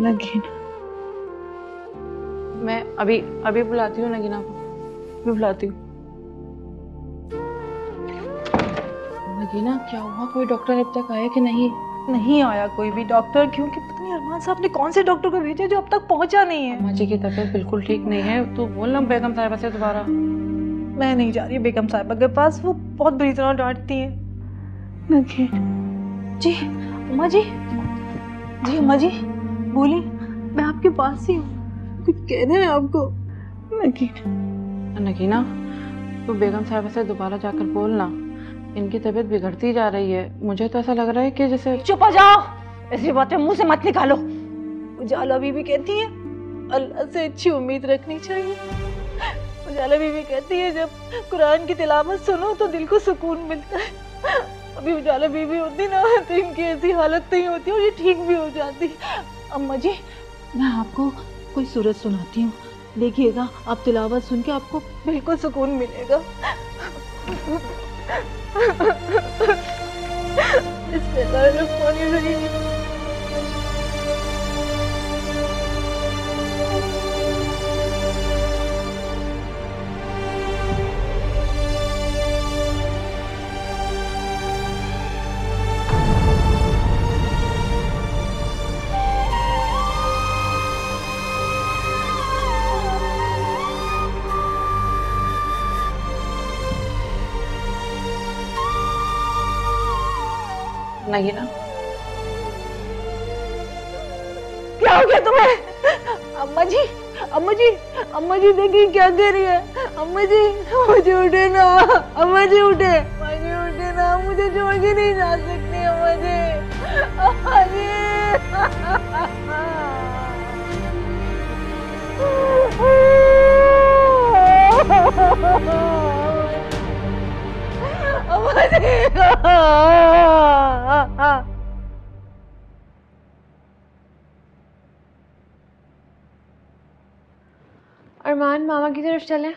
नगीना, मैं अभी बुलाती हूँ नगीना को, अभी बुलाती हूँ। नगीना क्या हुआ, कोई डॉक्टर अब तक आया कि नहीं? नहीं आया कोई भी डॉक्टर, क्योंकि पता नहीं अरमान साहब ने कौन से डॉक्टर को भेजा जो अब तक पहुंचा नहीं है। अम्मा जी की तबीयत बिल्कुल ठीक नहीं है, तो बोलना बेगम साहिबा से दोबारा। मैं नहीं जा रही बेगम साहिबा के पास, वो बहुत बुरी तरह डांटती हैं। नगीना जी, अम्मा जी, जी अम्मा जी बोली, मैं आपके पास ही हूँ, कुछ कहना है आपको? नगीना तो बेगम साहिबा से दोबारा जाकर बोलना, इनकी तबीयत बिगड़ती जा रही है। मुझे तो ऐसा लग रहा है कि जैसे। चुप हो जाओ, ऐसी बातें मुंह से मत निकालो। उजाला बीबी कहती है अल्लाह से अच्छी उम्मीद रखनी चाहिए। उजाला बीबी कहती है जब कुरान की तिलावत सुनो तो दिल को सुकून मिलता है। अभी उजाला बीबी होती ना तो इनकी ऐसी हालत नहीं होती और ये ठीक भी हो जाती। अम्मा जी मैं आपको कोई सूरत सुनाती हूँ, देखिएगा आप तिलावत सुन के आपको बिल्कुल सुकून मिलेगा। बिस्मिल्लाहिर्रहमानिर्रहीम। नगीना क्या हो गया तुम्हें? अम्मा जी, अम्मा जी, अम्मा जी देखिए क्या कह रही है। अम्मा जी मुझे उठे ना, अम्मा जी उठे, अम्मा जी उठे ना, मुझे छोड़ के नहीं जा सकती अम्मा जी, अम्मा जी। अम्मा जी। अरमान मामा की तरफ चलें।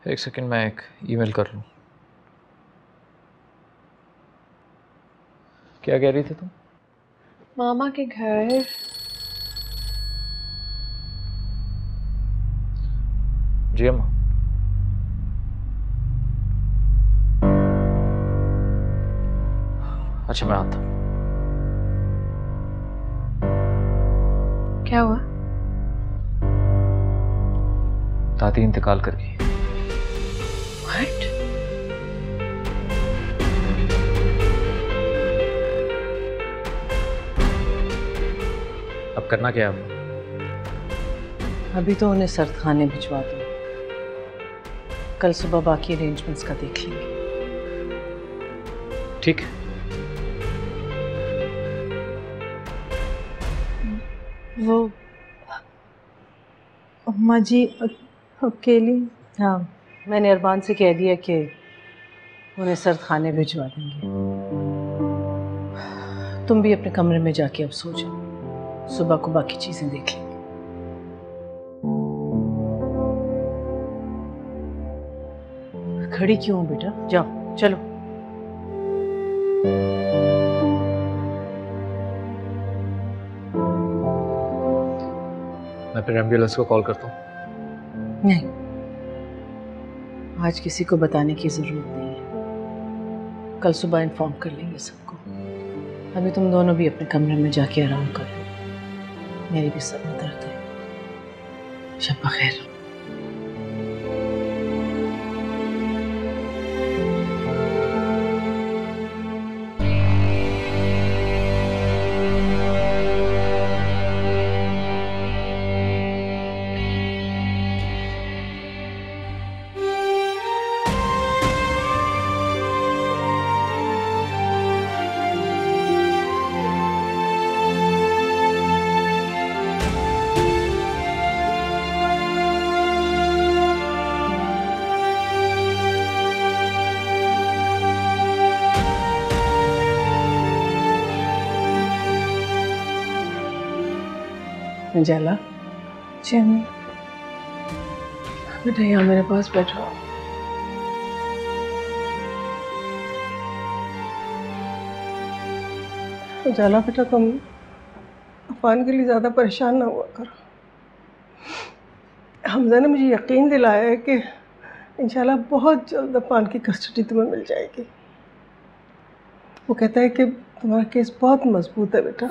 एक सेकंड, मैं एक ईमेल कर लूँ। क्या कह रही थी तुम? मामा के घर। जी अम्मा। अच्छा मैं आता हूँ। क्या हुआ? दादी इंतकाल कर गई। What? अब करना क्या है अम्मा? अभी तो उन्हें सर्द खाने भिजवा दो, कल सुबह बाकी अरेंजमेंट्स का देख लेंगे। ठीक है। वो अम्मा जी अकेली? हाँ, मैंने अरमान से कह दिया कि उन्हें सर्द खाने भिजवा देंगे। तुम भी अपने कमरे में जाके अब सो जाओ, सुबह को बाकी चीजें देख लेंगे। खड़ी क्यों हो बेटा, जाओ चलो। मैं फिर एम्बुलेंस को कॉल करता हूँ। नहीं, आज किसी को बताने की जरूरत नहीं है, कल सुबह इन्फॉर्म कर लेंगे सबको। अभी तुम दोनों भी अपने कमरे में जाके आराम करो, मेरी भी सर में दर्द है। शब बखैर। जाला, जी अम्मी। बेटा यहाँ मेरे पास बैठो। जाला बेटा, तुम अफान के लिए ज़्यादा परेशान ना हुआ करो। हमजा ने मुझे यकीन दिलाया है कि इंशाल्लाह बहुत जल्द अफान की कस्टडी तुम्हें मिल जाएगी। वो कहता है कि तुम्हारा केस बहुत मजबूत है बेटा।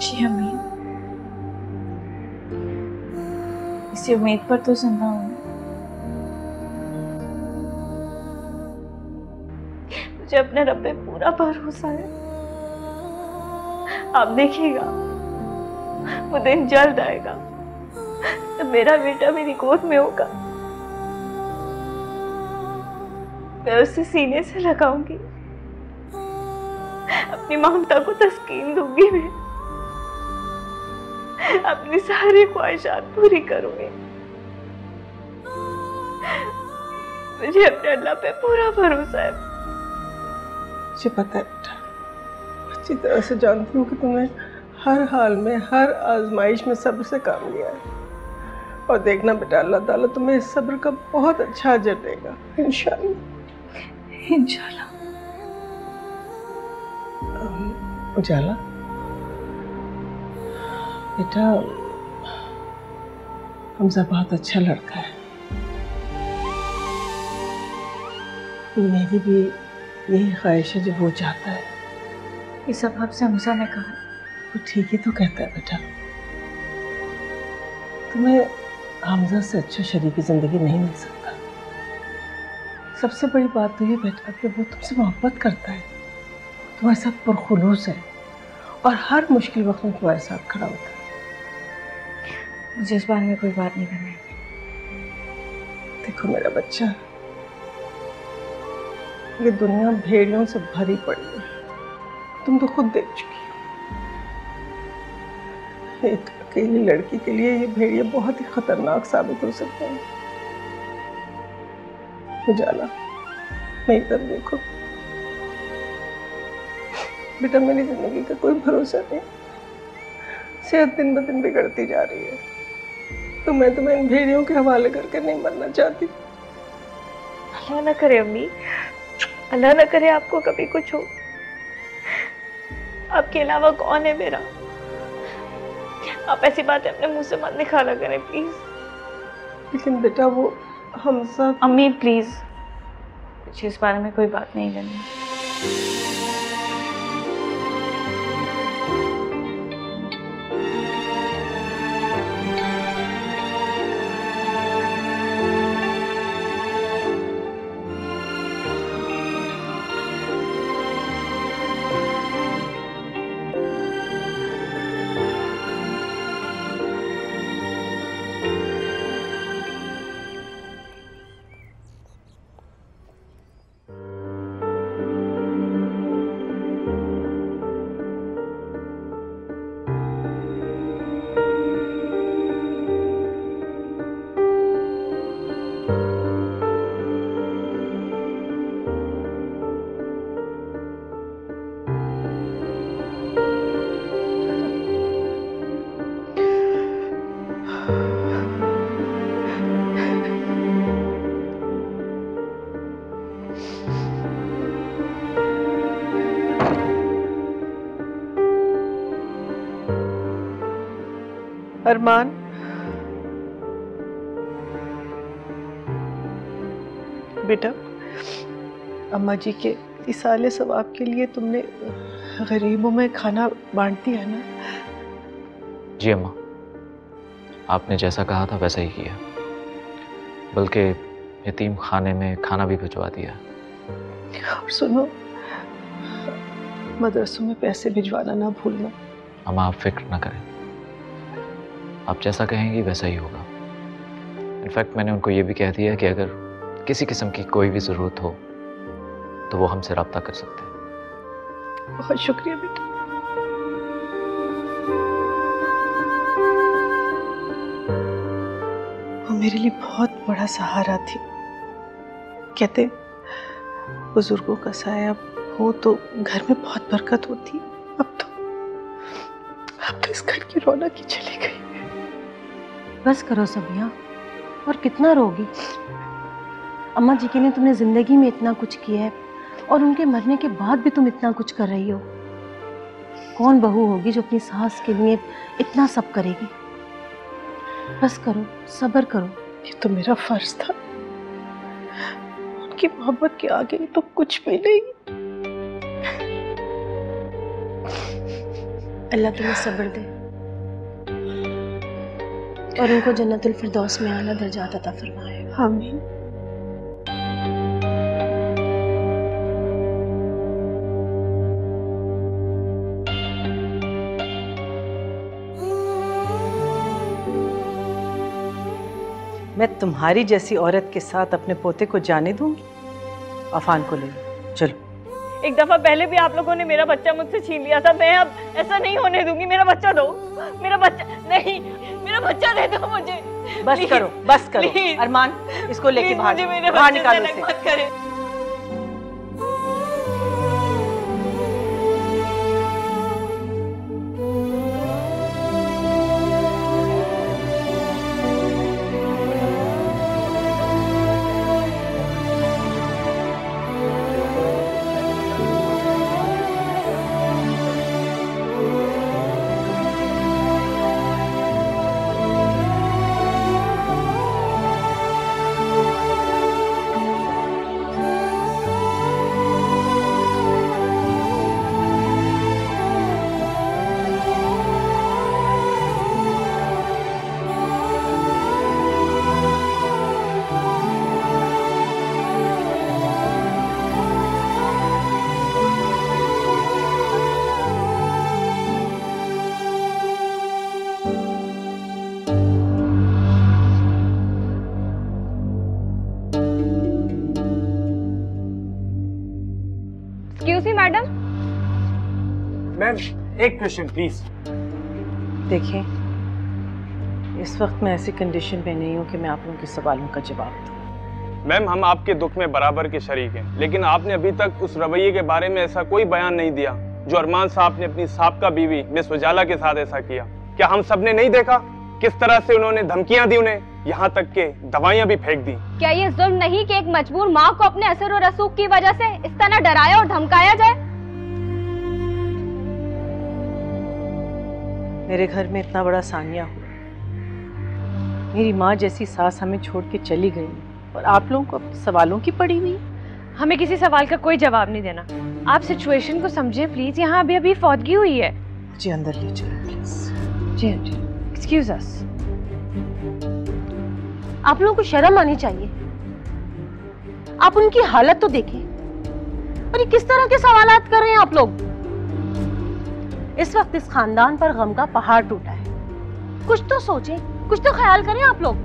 जी अम्मी, इसी उम्मीद पर तो जिंदा हूँ। मुझे अपने रब पे पूरा भरोसा है। आप देखिएगा, वो दिन जल्द आएगा जब मेरा बेटा मेरी गोद में होगा। मैं उसे सीने से लगाऊंगी, अपनी ममता को तस्कीन दूंगी, मैं अपनी सारी ख्वाहिशात पूरी करूंगी। मुझे अपने अल्लाह पे पूरा भरोसा है। मुझे पता है बेटा, अच्छी तरह से जानती हूँ कि तुमने हर हाल में, हर आजमाइश में सब्र से काम लिया है। और देखना बेटा, अल्लाह ताला तुम्हें इस सब्र का बहुत अच्छा अजर देगा, इंशाल्लाह। इंशाल्लाह। उजाला बेटा, हमजा बहुत अच्छा लड़का है। मेरी भी यही ख्वाहिश है जो वो चाहता है। ये सब आपसे हमजा ने कहा। वो ठीक ही तो कहता है बेटा। तुम्हें हमजा से अच्छा शरीकी जिंदगी नहीं मिल सकता। सबसे बड़ी बात तो ये बेटा कि वो तुमसे मोहब्बत करता है, तुम्हारे साथ पुरखुलूस है और हर मुश्किल वक्त में तुम्हारे साथ खड़ा होता है। मुझे इस बारे में कोई बात नहीं करनी। देखो मेरा बच्चा, ये दुनिया भेड़ियों से भरी पड़ी है, तुम तो खुद देख चुकी हो। एक अकेली लड़की के लिए ये भेड़िए बहुत ही खतरनाक साबित हो सकते हैं। उजाला, मेरी तरफ देखो बेटा, मेरी जिंदगी का कोई भरोसा नहीं। सेहत दिन ब दिन बिगड़ती जा रही है, तो मैं तुम्हें इन भेड़ियों के हवाले करके नहीं मरना चाहती। अल्लाह ना करे अम्मी, अल्लाह ना करे आपको कभी कुछ हो। आपके अलावा कौन है मेरा? आप ऐसी बातें अपने मुंह से मत निकाला करें प्लीज। लेकिन बेटा वो हमजा। अम्मी प्लीज, मुझे इस बारे में कोई बात नहीं करनी। अरमान, बेटा, अम्मा जी के इसाले सवाब के लिए तुमने गरीबों में खाना बांट दिया ना? जी अम्मा, आपने जैसा कहा था वैसा ही किया, बल्कि यतीम खाने में खाना भी भिजवा दिया। और सुनो, मदरसों में पैसे भिजवाना ना भूलना। अम्मा आप फिक्र ना करें, आप जैसा कहेंगी वैसा ही होगा। इनफैक्ट मैंने उनको ये भी कह दिया कि अगर किसी किस्म की कोई भी ज़रूरत हो तो वो हमसे रब्ता कर सकते हैं। बहुत शुक्रिया बेटा। वो मेरे लिए बहुत बड़ा सहारा थी। कहते बुजुर्गों का साया हो तो घर में बहुत बरकत होती। अब तो इस घर की रौनक ही चली गई। बस करो सबिया, और कितना रोगी। अम्मा जी के लिए तुमने जिंदगी में इतना कुछ किया है और उनके मरने के बाद भी तुम इतना कुछ कर रही हो। कौन बहू होगी जो अपनी सास के लिए इतना सब करेगी। बस करो, सब्र करो। ये तो मेरा फर्ज था, उनकी मोहब्बत के आगे तो कुछ भी नहीं। अल्लाह तुम्हें सब्र दे और उनको जन्नतुल फिरदौस में आला दर्जात अता फरमाए। आमीन। मैं तुम्हारी जैसी औरत के साथ अपने पोते को जाने दूंगी? अफान को ले लो, चलो। एक दफा पहले भी आप लोगों ने मेरा बच्चा मुझसे छीन लिया था, मैं अब ऐसा नहीं होने दूंगी। मेरा बच्चा दो, मेरा बच्चा नहीं, मेरा बच्चा दे दो मुझे। बस Please, करो, बस करो। Please, अरमान, इसको लेके Please, बाहर मुझे मेरे बाहर बच्चे से निकालो अलग इसे। मत करें। Excuse me madam. मैम एक क्वेश्चन प्लीज। देखिए, इस वक्त मैं ऐसी कंडीशन में नहीं हूँ कि मैं आप लोगों के सवालों का जवाब दूँ। मैम हम आपके दुख में बराबर के शरीक हैं, लेकिन आपने अभी तक उस रवैये के बारे में ऐसा कोई बयान नहीं दिया जो अरमान साहब ने अपनी साबका बीवी मिस उजाला के साथ ऐसा किया। क्या हम सब ने नहीं देखा किस तरह से उन्होंने धमकियां दी उन्हें, यहाँ तक के दवाइयां भी फेंक दी? क्या ये जुल्म नहीं कि एक मजबूर माँ को अपने असर और रसूख की वजह से इस तरह डराया और धमकाया जाए? मेरे घर में इतना बड़ा सानिया हुआ, मेरी माँ जैसी सास हमें छोड़ के चली गई और आप लोगों को अपने सवालों की पड़ी हुई। हमें किसी सवाल का कोई जवाब नहीं देना। आप सिचुएशन को समझे प्लीज। यहाँ अभी अभी फौतगी हुई है। मुझे अंदर ले चलो प्लीज। जी जी, एक्सक्यूज अस। आप लोगों को शर्म आनी चाहिए। आप उनकी हालत तो देखें। और ये किस तरह के सवालात कर रहे हैं आप लोग? इस वक्त इस खानदान पर गम का पहाड़ टूटा है। कुछ तो सोचें, कुछ तो ख्याल करें आप लोग।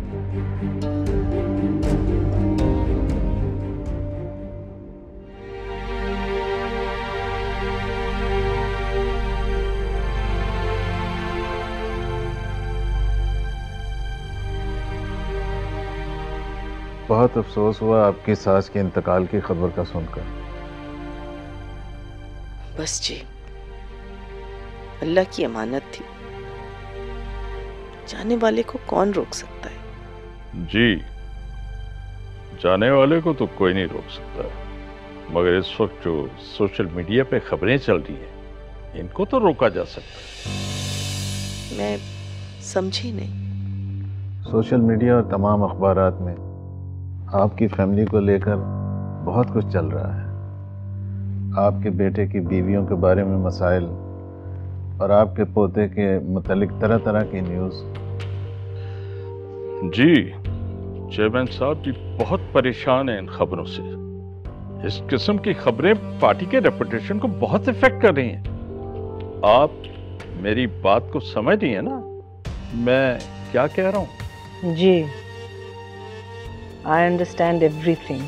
बहुत अफसोस हुआ आपकी सास के इंतकाल की खबर का सुनकर। बस जी, अल्लाह की अमानत थी, जाने वाले को कौन रोक सकता है? जी, जाने वाले को तो कोई नहीं रोक सकता, मगर इस वक्त जो सोशल मीडिया पे खबरें चल रही हैं, इनको तो रोका जा सकता है। मैं समझी नहीं। सोशल मीडिया और तमाम अखबारात में आपकी फैमिली को लेकर बहुत कुछ चल रहा है। आपके बेटे की बीवियों के बारे में मसाइल और आपके पोते के मुतालिक तरह तरह की न्यूज़। जी, चेयरमैन साहब भी बहुत परेशान हैं इन खबरों से। इस किस्म की खबरें पार्टी के रेपुटेशन को बहुत इफेक्ट कर रही हैं। आप मेरी बात को समझ रही हैं ना, मैं क्या कह रहा हूँ? जी, आई अंडरस्टैंड एवरीथिंग।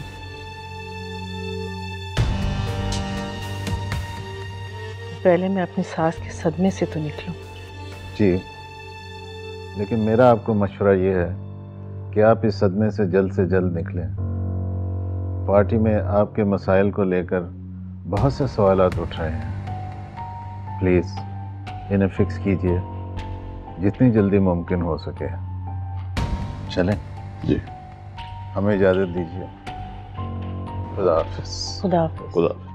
पहले मैं अपनी सास के सदमे से तो निकलूं। जी, लेकिन मेरा आपको मशवरा ये है कि आप इस सदमे से जल्द निकलें। पार्टी में आपके मसाइल को लेकर बहुत से सवालात उठ रहे हैं। प्लीज़ इन्हें फिक्स कीजिए जितनी जल्दी मुमकिन हो सके। चलें? जी। हमें इजाज़त दीजिए। खुदा हाफिज़। खुदा हाफिज़। खुदा हाफिज़।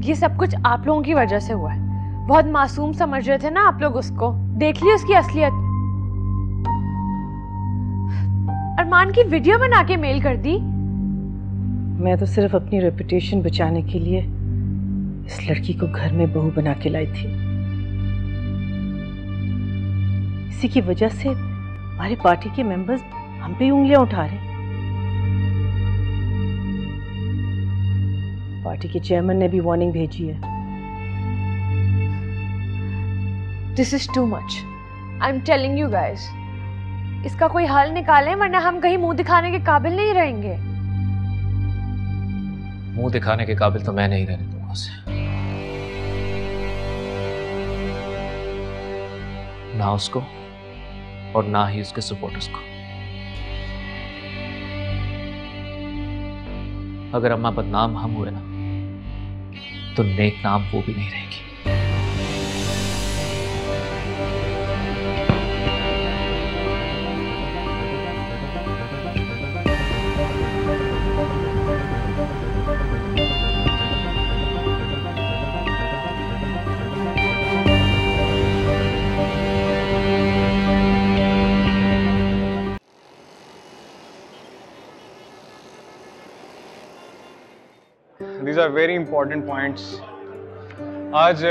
ये सब कुछ आप लोगों की वजह से हुआ है। बहुत मासूम समझ रहे थे ना आप लोग उसको, देख ली उसकी असलियत। अरमान की वीडियो बना के मेल कर दी। मैं तो सिर्फ अपनी रेपुटेशन बचाने के लिए इस लड़की को घर में बहू बना के लाई थी। इसी की वजह से हमारी पार्टी के मेंबर्स हम पे उंगलियां उठा रहे हैं। पार्टी के चेयरमैन ने भी वार्निंग भेजी है। This is too much. I am telling you guys, इसका कोई हल निकालें वरना हम कहीं मुंह दिखाने के काबिल नहीं रहेंगे। मुंह दिखाने के काबिल तो मैं नहीं रहने दूंगा उसे, ना उसको और ना ही उसके सपोर्टर्स को। अगर अम्मा बदनाम हम हुए ना तो नेक नाम वो भी नहीं रहेगी। These are very important points. आज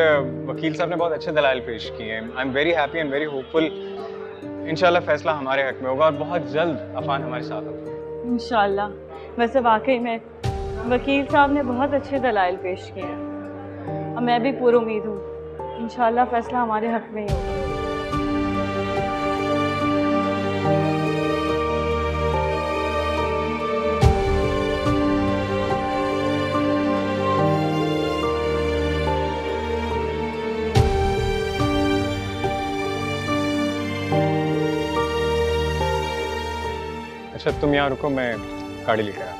वकील साहब ने बहुत अच्छे दलाइल पेश किए हैं। I am very happy and very hopeful. इंशाल्लाह फैसला हमारे हक में होगा और बहुत जल्द अफान हमारे साथ होगा। इंशाल्लाह। वैसे वाकई में वकील साहब ने बहुत अच्छे दलाइल पेश किए हैं और मैं भी पूरी उम्मीद हूँ इंशाल्लाह फैसला हमारे हक में ही होगा। अच्छा तुम यहाँ रुको, मैं गाड़ी लेकर आता हूँ।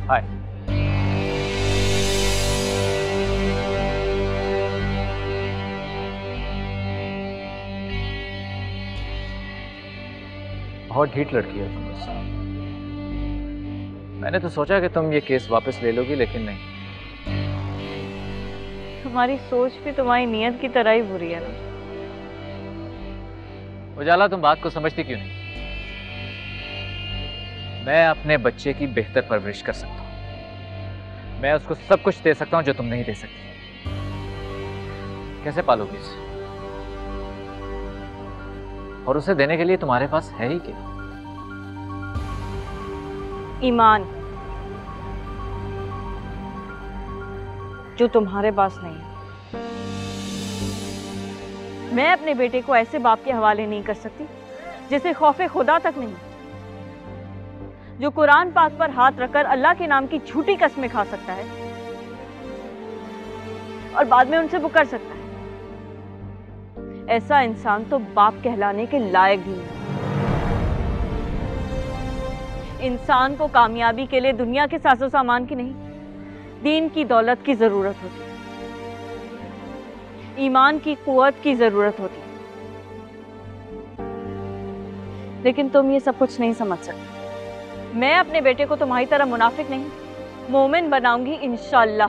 हाय। बहुत ढीठ लड़की है तुम बस। मैंने तो सोचा कि तुम ये केस वापस ले लोगी, लेकिन नहीं। तुम्हारी सोच भी तुम्हारी नीयत की तरह ही बुरी है ना। उजाला, तुम बात को समझती क्यों नहीं? मैं अपने बच्चे की बेहतर परवरिश कर सकता हूँ। मैं उसको सब कुछ दे सकता हूँ जो तुम नहीं दे सकती। कैसे पालोगी इसे? और उसे देने के लिए तुम्हारे पास है ही क्या? ईमान, जो तुम्हारे पास नहीं है। मैं अपने बेटे को ऐसे बाप के हवाले नहीं कर सकती जिसे खौफे खुदा तक नहीं, जो कुरान पाक पर हाथ रखकर अल्लाह के नाम की झूठी कस्में खा सकता है और बाद में उनसे मुकर सकता है। ऐसा इंसान तो बाप कहलाने के लायक भी नहीं। इंसान को कामयाबी के लिए दुनिया के साजो सामान की नहीं, दीन की दौलत की जरूरत होती है, ईमान की कुव्वत की जरूरत होती है। लेकिन तुम ये सब कुछ नहीं समझ सकते। मैं अपने बेटे को तुम्हारी तरह मुनाफिक नहीं, मोमिन बनाऊंगी इंशाअल्लाह।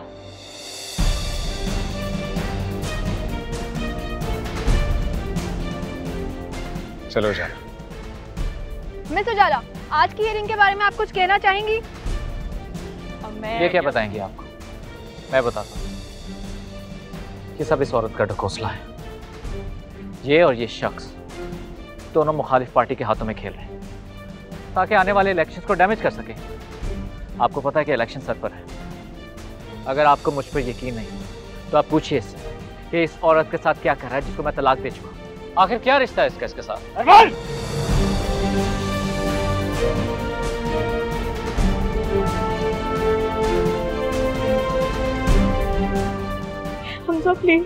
चलो जा। मिस उजाला, आज की हियरिंग के बारे में आप कुछ कहना चाहेंगी? ये क्या बताएंगे आपको? मैं बताता हूँ कि सब इस औरत का ढकोसला है। ये और ये शख्स दोनों मुखालिफ पार्टी के हाथों में खेल रहे हैं ताकि आने वाले इलेक्शंस को डैमेज कर सके। आपको पता है कि इलेक्शन सर पर है। अगर आपको मुझ पर यकीन नहीं तो आप पूछिए इससे कि इस औरत के साथ क्या कर रहा है जिसको मैं तलाक दे चुका। आखिर क्या रिश्ता है इसका इसके साथ? हमजा प्लीज।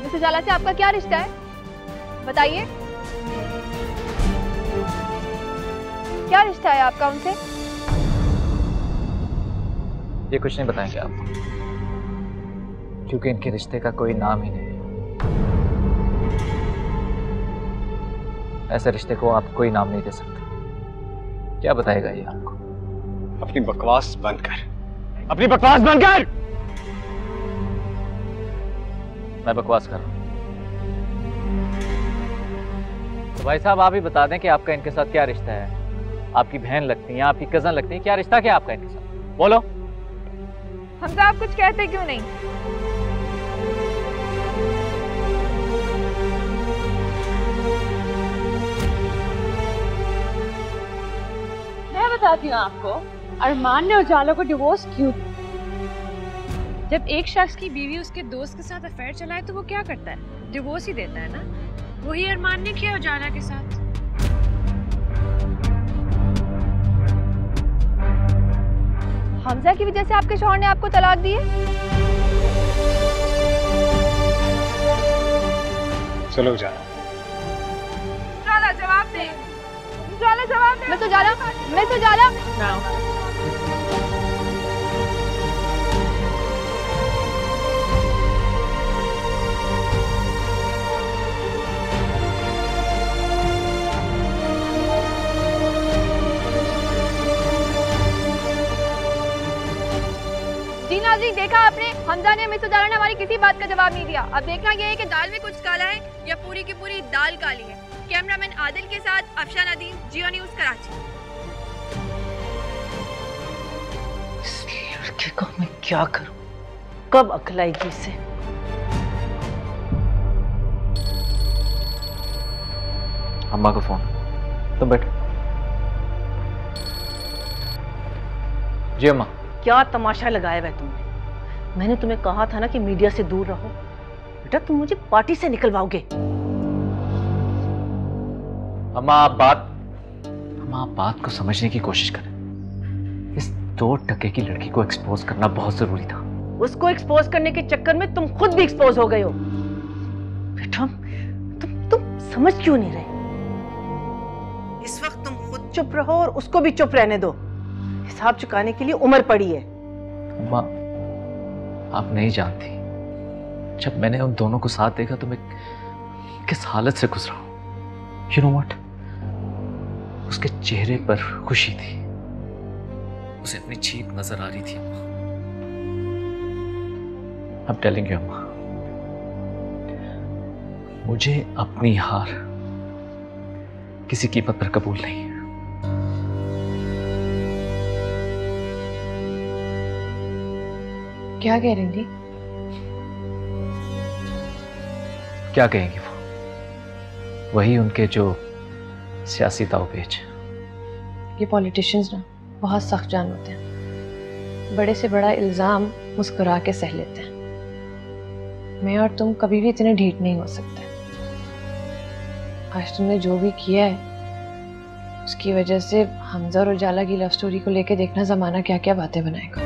मिस उजाला से आपका क्या रिश्ता है, बताइए। क्या रिश्ता है आपका उनसे? ये कुछ नहीं बताएंगे आपको, क्योंकि इनके रिश्ते का कोई नाम ही नहीं है। ऐसे रिश्ते को आप कोई नाम नहीं दे सकते। क्या बताएगा ये आपको? अपनी बकवास बंद कर, अपनी बकवास बंद कर। मैं बकवास कर रहा हूं तो भाई साहब आप ही बता दें कि आपका इनके साथ क्या रिश्ता है। आपकी बहन लगती है, आपकी कजन लगती है, क्या रिश्ता क्या आपका इनके साथ? बोलो। हमजा आप कुछ कहते क्यों नहीं? मैं बताती हूँ आपको, अरमान ने उजाला को डिवोर्स क्यों दिया। जब एक शख्स की बीवी उसके दोस्त के साथ अफेयर चलाए तो वो क्या करता है? डिवोर्स ही देता है ना। वही अरमान ने किया उजाला के साथ। हमजा की वजह से आपके शौहर ने आपको तलाक दी है? चलो जा। उजाला जवाब दे। उजाला जवाब दे। मिस उजाला, मिस उजाला। जी नाज़रीन, देखा आपने, हमजा ने मिस उजाला ने हमारी किसी बात का जवाब नहीं दिया। अब देखना यह है कि दाल में कुछ काला है या पूरी की पूरी दाल काली है। कैमरामैन आदिल के साथ अफशान अदीन, जियो न्यूज़ कराची। इस लड़के को मैं क्या करूं? कब अकल आएगी इसे? अम्मा का फोन। तुम बैठो। जी अम्मा। क्या तमाशा लगाया हुआ तुमने? मैंने तुम्हें कहा था ना कि मीडिया से दूर रहो। बेटा तुम मुझे पार्टी से निकलवाओगे। अम्मा आप बात को समझने की कोशिश करें। इस 2 टके की लड़की को एक्सपोज करना बहुत जरूरी था। उसको एक्सपोज करने के चक्कर में तुम खुद भी एक्सपोज हो गए हो। बेटा तुम समझ क्यों नहीं रहे? इस वक्त तुम खुद चुप रहो और उसको भी चुप रहने दो। हिसाब चुकाने के लिए उम्र पड़ी है। अम्मा आप नहीं जानती, जब मैंने उन दोनों को साथ देखा तो मैं किस हालत से गुजरा हूं। You know what? उसके चेहरे पर खुशी थी, उसे अपनी जीत नजर आ रही थी। I'm telling you अम्मा, मुझे अपनी हार किसी कीमत पर कबूल नहीं। क्या कह रही थी? क्या कहेंगी वो? वही उनके जो सियासी दावपेच। ये पॉलिटिशियंस ना बहुत सख्त जान होते हैं। बड़े से बड़ा इल्ज़ाम मुस्कुरा के सह लेते हैं। मैं और तुम कभी भी इतने ढीठ नहीं हो सकते। आज तुमने जो भी किया है उसकी वजह से हमजा और उजाला की लव स्टोरी को लेके देखना ज़माना क्या क्या बातें बनाएगा।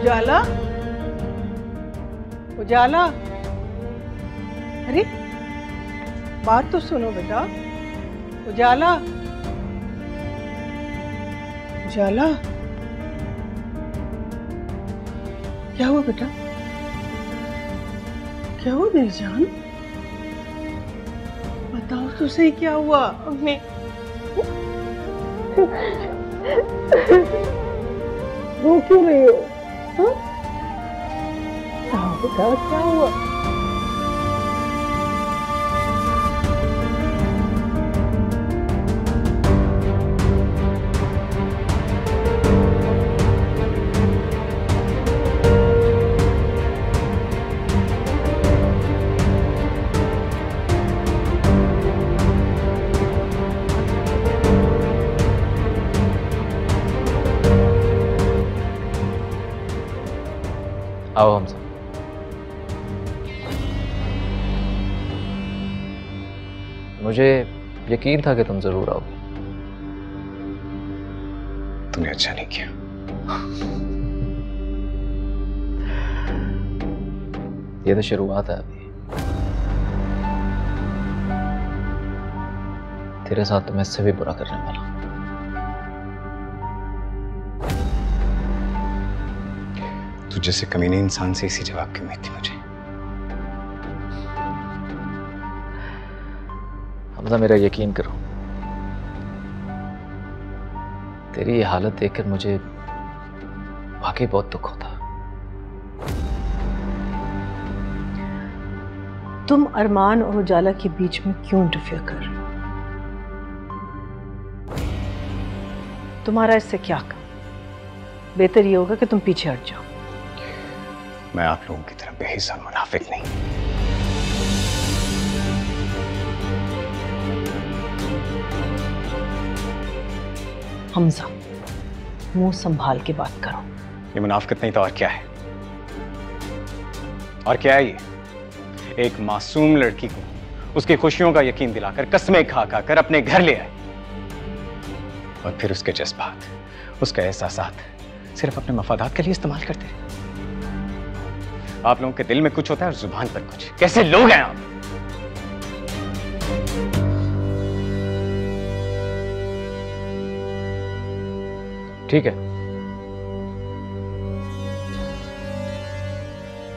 उजाला, उजाला, अरे बात तो सुनो बेटा। उजाला, उजाला, क्या हुआ बेटा? क्या हुआ मेरी जान? बताओ तो सही क्या हुआ? मम्मी रो क्यों रही हो? हाँ? बेटा क्या हुआ? आओ हम सब। मुझे यकीन था कि तुम जरूर आओगे। तुमने अच्छा नहीं किया। ये तो शुरुआत है अभी। तेरे साथ तो मैं इससे भी बुरा करने वाला हूं। तू जैसे कमीने इंसान से इसी जवाब की उम्मीद थी मुझे। हमजा मेरा यकीन करो, तेरी ये हालत देखकर मुझे वाकई बहुत दुख होता। तुम अरमान और उजाला के बीच में क्यों इंटरफेयर कर रहे हो? तुम्हारा इससे क्या काम? बेहतर ये होगा कि तुम पीछे हट जाओ। मैं आप लोगों की तरह बेहिस्सा मुनाफिक नहीं। हमजा, मुंह संभाल के बात करो। ये मुनाफिकत नहीं तो और क्या है? और क्या है ये? एक मासूम लड़की को उसकी खुशियों का यकीन दिलाकर कस्में खा खा कर अपने घर ले आए और फिर उसके जज्बात, उसके एहसासात सिर्फ अपने मफादात के लिए इस्तेमाल करते रहे। आप लोगों के दिल में कुछ होता है और जुबान पर कुछ। कैसे लोग हैं आप? ठीक है,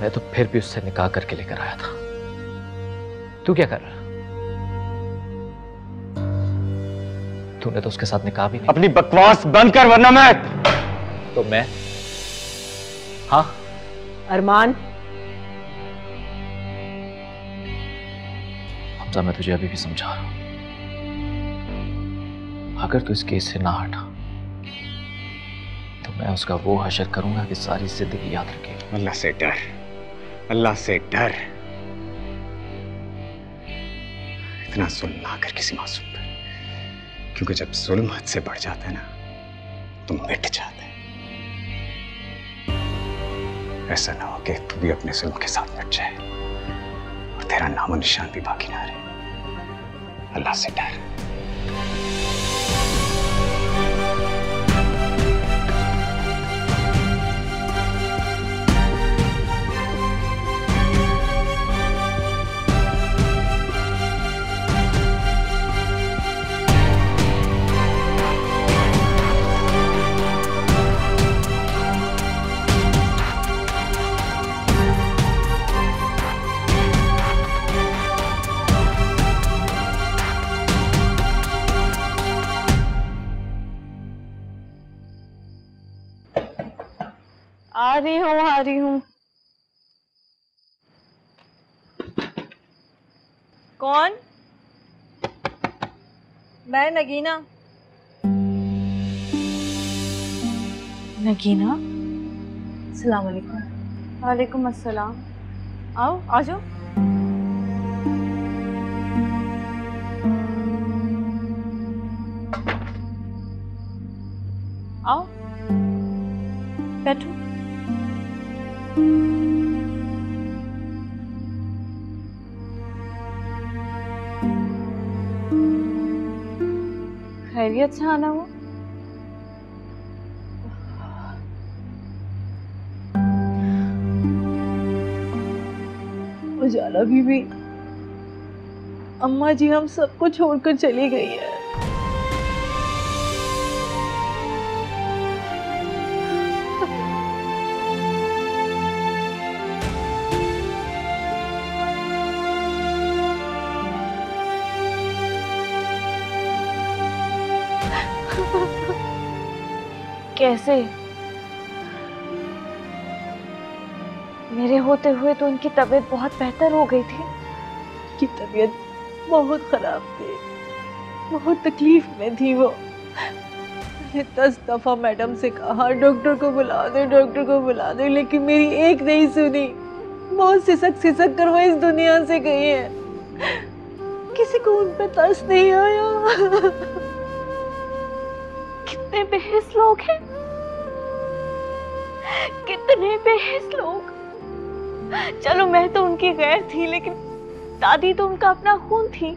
मैं तो फिर भी उससे निकाह करके लेकर आया था। तू क्या कर रहा? तूने तो उसके साथ निकाह भी नहीं। अपनी बकवास बंद कर वरना मैं। तो मैं? हाँ अरमान, हमजा मैं तुझे अभी भी समझा रहा हूं। अगर तू इस केस से ना हटा तो मैं उसका वो हशर करूंगा कि सारी जिंदगी याद रखेगी। अल्लाह से डर, अल्लाह से डर। इतना जुल्म ना कर किसी मासूम पर, क्योंकि जब जुल्म हद से बढ़ जाता है ना तो मिट जाता है। ऐसा ना हो कि तू भी अपने जुल्म के साथ मिट जाए और तेरा नामो निशान भी बाकी ना रहे। अल्लाह से डर। आ रही हूँ। कौन? मैं नगीना। नगीना, अस्सलाम वालेकुम। वालेकुम अस्सलाम। आओ, आ जाओ। आओ, बैठो। खैरियत से आना हुआ? उजाला बीबी, अम्मा जी हम सबको छोड़कर चली गई है। कैसे? मेरे होते हुए तो उनकी तबीयत बहुत बेहतर हो गई थी। की तबीयत बहुत खराब थी, बहुत तकलीफ में थी वो। मैंने 10 दफा मैडम से कहा डॉक्टर को बुला दे, डॉक्टर को बुला दे, लेकिन मेरी एक नहीं सुनी। बहुत सिसक कर वो इस दुनिया से गई है। किसी को उन पे तरस नहीं आया। कितने बेहिस लोग हैं, कितने बेहिस लोग। चलो मैं तो उनकी गैर थी, लेकिन दादी तो उनका अपना खून थी।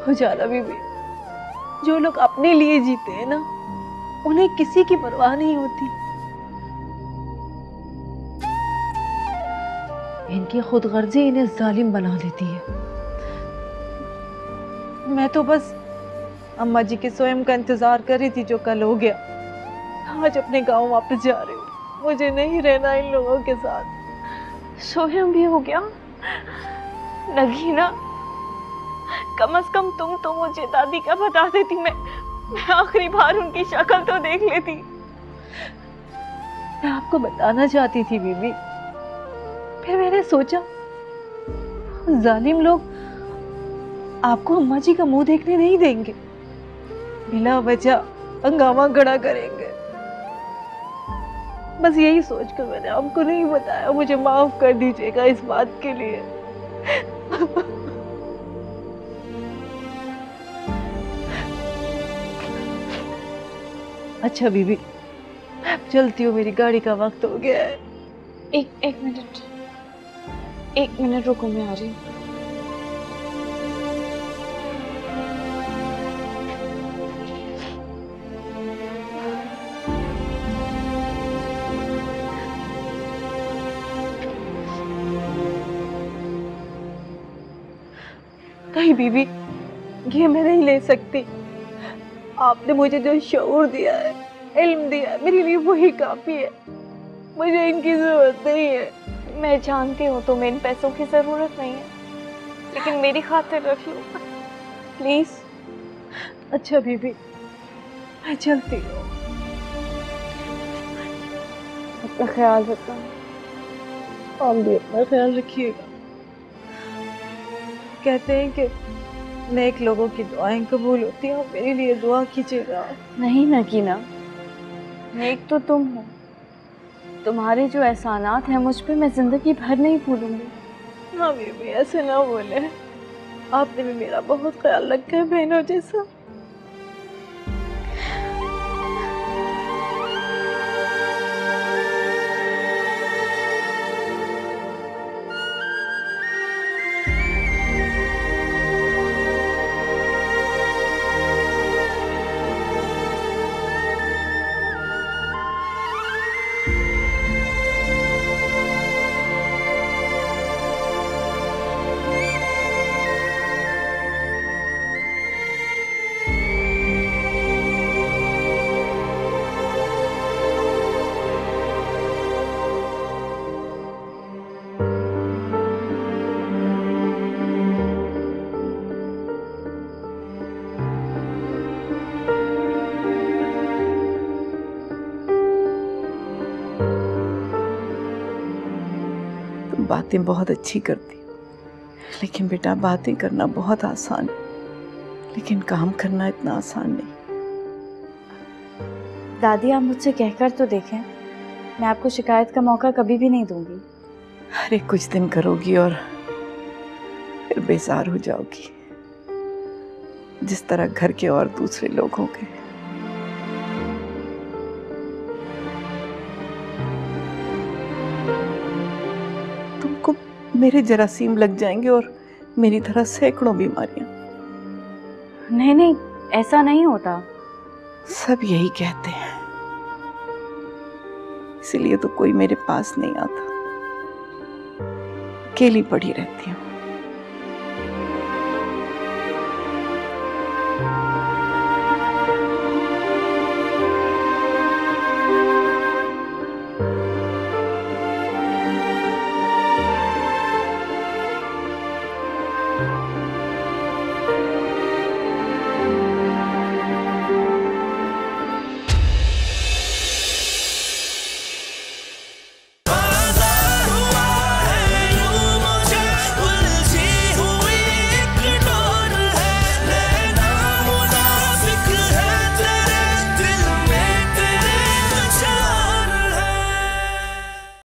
उजाला बीबी, जो लोग अपने लिए जीते हैं ना, उन्हें किसी की परवाह नहीं होती। इनकी खुदगर्जी इन्हें जालिम बना देती है। मैं तो बस अम्मा जी के स्वयं का इंतजार कर रही थी, जो कल हो गया। आज अपने गांव वापस जा रही हूँ। मुझे नहीं रहना इन लोगों के साथ। स्वयं भी हो गया? नगीना, कम से कम तुम तो मुझे दादी का बता देती, मैं आखिरी बार उनकी शक्ल तो देख लेती। मैं आपको बताना चाहती थी बीबी, फिर मैंने सोचा जालिम लोग आपको अम्मा जी का मुंह देखने नहीं देंगे, बिला वजह हंगामा खड़ा करेंगे। बस यही सोचकर मैंने आपको नहीं बताया। मुझे माफ कर दीजिएगा इस बात के लिए। अच्छा बीबी, मैं चलती हूँ, मेरी गाड़ी का वक्त हो गया है। एक मिनट रुको, मैं आ रही हूँ। नहीं बीबी, ये मैं नहीं ले सकती। आपने मुझे जो शऊर दिया है, इल्म दिया है, मेरे लिए वही काफी है। मुझे इनकी जरूरत नहीं है। मैं जानती हूँ तुम्हें इन पैसों की जरूरत नहीं है, लेकिन मेरी खातिर रख लो प्लीज। अच्छा बीबी, मैं चलती हूँ। अपना ख्याल रखना। आप भी अपना ख्याल रखिएगा। कहते हैं कि नेक लोगों की दुआएं कबूल होती हैं। मेरे लिए दुआ कीजिएगा। नहीं नगीना, नेक तो तुम हो। तुम्हारे जो एहसानात हैं मुझ पे, मैं जिंदगी भर नहीं भूलूंगी। हाँ बीबी, ऐसे ना बोले। आपने भी मेरा बहुत ख्याल रखा है बहनों जैसा। बातें बहुत अच्छी करती, लेकिन बेटा बातें करना बहुत आसान है, लेकिन काम करना इतना आसान नहीं। दादी, आप मुझसे कहकर तो देखें, मैं आपको शिकायत का मौका कभी भी नहीं दूंगी। अरे कुछ दिन करोगी और फिर बेजार हो जाओगी, जिस तरह घर के और दूसरे लोगों के। तुमको मेरे जरासीम लग जाएंगे और मेरी तरह सैकड़ों बीमारियां। नहीं नहीं, ऐसा नहीं होता। सब यही कहते हैं, इसलिए तो कोई मेरे पास नहीं आता। अकेली पड़ी रहती हूँ।